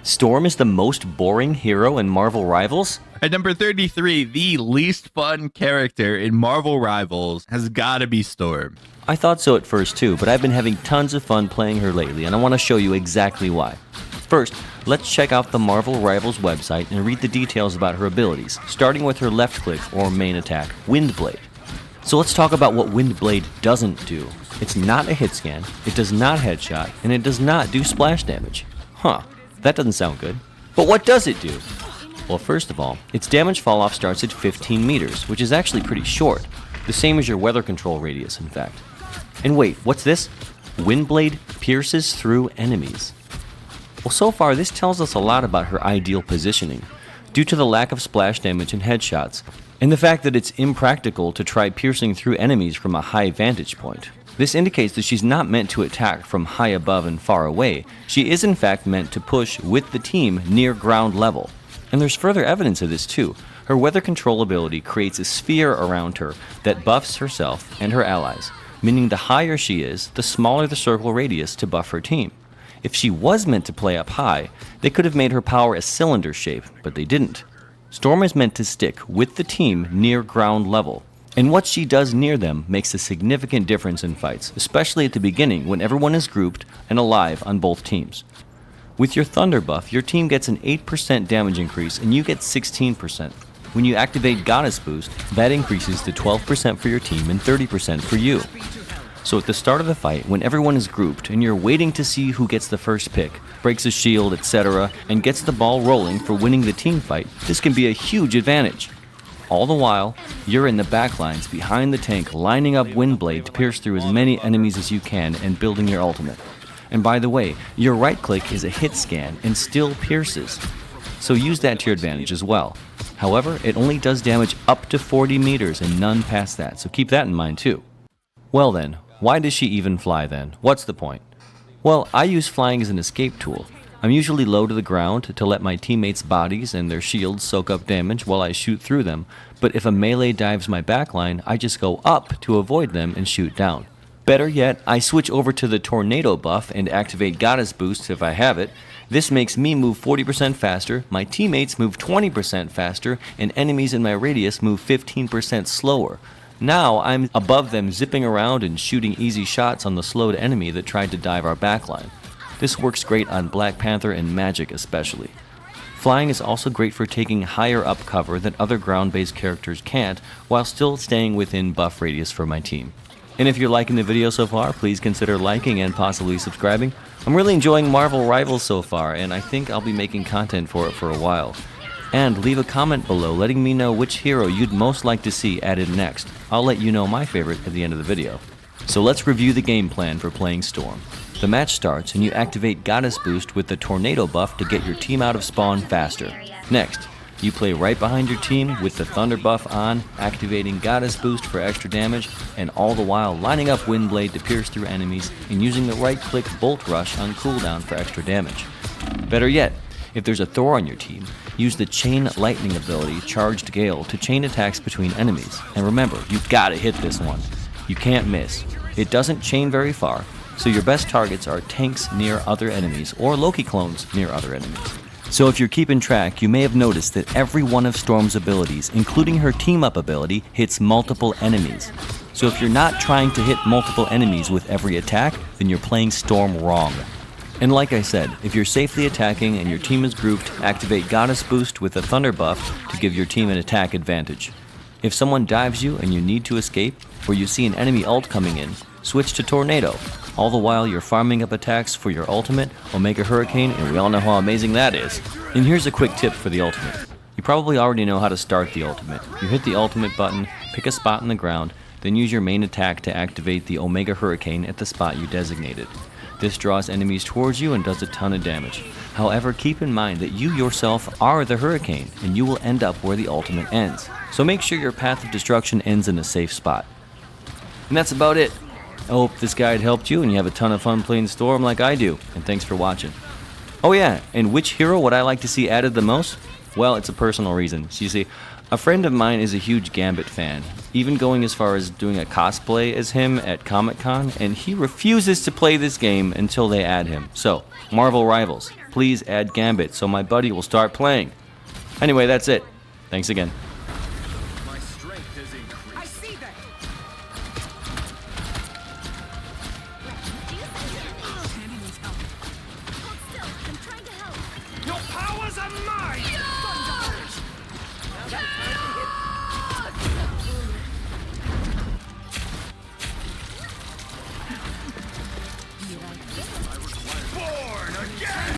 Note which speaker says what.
Speaker 1: Storm is the most boring hero in Marvel Rivals?
Speaker 2: At number 33, the least fun character in Marvel Rivals has gotta be Storm.
Speaker 1: I thought so at first too, but I've been having tons of fun playing her lately, and I want to show you exactly why. First, let's check out the Marvel Rivals website and read the details about her abilities, starting with her left click or main attack, Windblade. So let's talk about what Windblade doesn't do. It's not a hit scan, it does not headshot, and it does not do splash damage. Huh, that doesn't sound good. But what does it do? Well, first of all, its damage falloff starts at 15 meters, which is actually pretty short. The same as your weather control radius, in fact. And wait, what's this? Windblade pierces through enemies. Well, so far this tells us a lot about her ideal positioning, due to the lack of splash damage and headshots, and the fact that it's impractical to try piercing through enemies from a high vantage point. This indicates that she's not meant to attack from high above and far away. She is in fact meant to push with the team near ground level. And there's further evidence of this too. Her weather control ability creates a sphere around her that buffs herself and her allies, meaning the higher she is, the smaller the circle radius to buff her team. If she was meant to play up high, they could have made her power a cylinder shape, but they didn't. Storm is meant to stick with the team near ground level, and what she does near them makes a significant difference in fights, especially at the beginning when everyone is grouped and alive on both teams. With your Thunder buff, your team gets an 8% damage increase and you get 16%. When you activate Goddess Boost, that increases to 12% for your team and 30% for you. So at the start of the fight, when everyone is grouped and you're waiting to see who gets the first pick, breaks a shield, etc., and gets the ball rolling for winning the team fight, this can be a huge advantage. All the while, you're in the backlines behind the tank lining up Windblade to pierce through as many enemies as you can and building your ultimate. And by the way, your right click is a hit scan and still pierces, so use that to your advantage as well. However, it only does damage up to 40 meters and none past that, so keep that in mind too. Well then, why does she even fly then? What's the point? Well, I use flying as an escape tool. I'm usually low to the ground to let my teammates' bodies and their shields soak up damage while I shoot through them, but if a melee dives my backline, I just go up to avoid them and shoot down. Better yet, I switch over to the Tornado buff and activate Goddess Boost if I have it. This makes me move 40% faster, my teammates move 20% faster, and enemies in my radius move 15% slower. Now I'm above them zipping around and shooting easy shots on the slowed enemy that tried to dive our backline. This works great on Black Panther and Magic especially. Flying is also great for taking higher up cover that other ground-based characters can't, while still staying within buff radius for my team. And if you're liking the video so far, please consider liking and possibly subscribing. I'm really enjoying Marvel Rivals so far, and I think I'll be making content for it for a while. And leave a comment below letting me know which hero you'd most like to see added next. I'll let you know my favorite at the end of the video. So let's review the game plan for playing Storm. The match starts and you activate Goddess Boost with the Tornado buff to get your team out of spawn faster. Next, you play right behind your team with the Thunder buff on, activating Goddess Boost for extra damage, and all the while lining up Windblade to pierce through enemies and using the right click Bolt Rush on cooldown for extra damage. Better yet, if there's a Thor on your team, use the Chain Lightning ability Charged Gale to chain attacks between enemies. And remember, you've gotta hit this one. You can't miss. It doesn't chain very far, so your best targets are tanks near other enemies or Loki clones near other enemies. So if you're keeping track, you may have noticed that every one of Storm's abilities, including her team-up ability, hits multiple enemies. So if you're not trying to hit multiple enemies with every attack, then you're playing Storm wrong. And like I said, if you're safely attacking and your team is grouped, activate Goddess Boost with a Thunder buff to give your team an attack advantage. If someone dives you and you need to escape, or you see an enemy ult coming in, switch to Tornado. All the while you're farming up attacks for your ultimate, Omega Hurricane, and we all know how amazing that is. And here's a quick tip for the ultimate. You probably already know how to start the ultimate. You hit the ultimate button, pick a spot in the ground, then use your main attack to activate the Omega Hurricane at the spot you designated. This draws enemies towards you and does a ton of damage. However, keep in mind that you yourself are the Hurricane, and you will end up where the ultimate ends. So make sure your path of destruction ends in a safe spot. And that's about it. I hope this guide helped you and you have a ton of fun playing Storm like I do, and thanks for watching. Oh yeah, and which hero would I like to see added the most? Well, it's a personal reason. So you see, a friend of mine is a huge Gambit fan, even going as far as doing a cosplay as him at Comic-Con, and he refuses to play this game until they add him. So, Marvel Rivals, Please add Gambit so my buddy will start playing. Anyway, that's it. Thanks again.
Speaker 3: My strength has increased. I see that.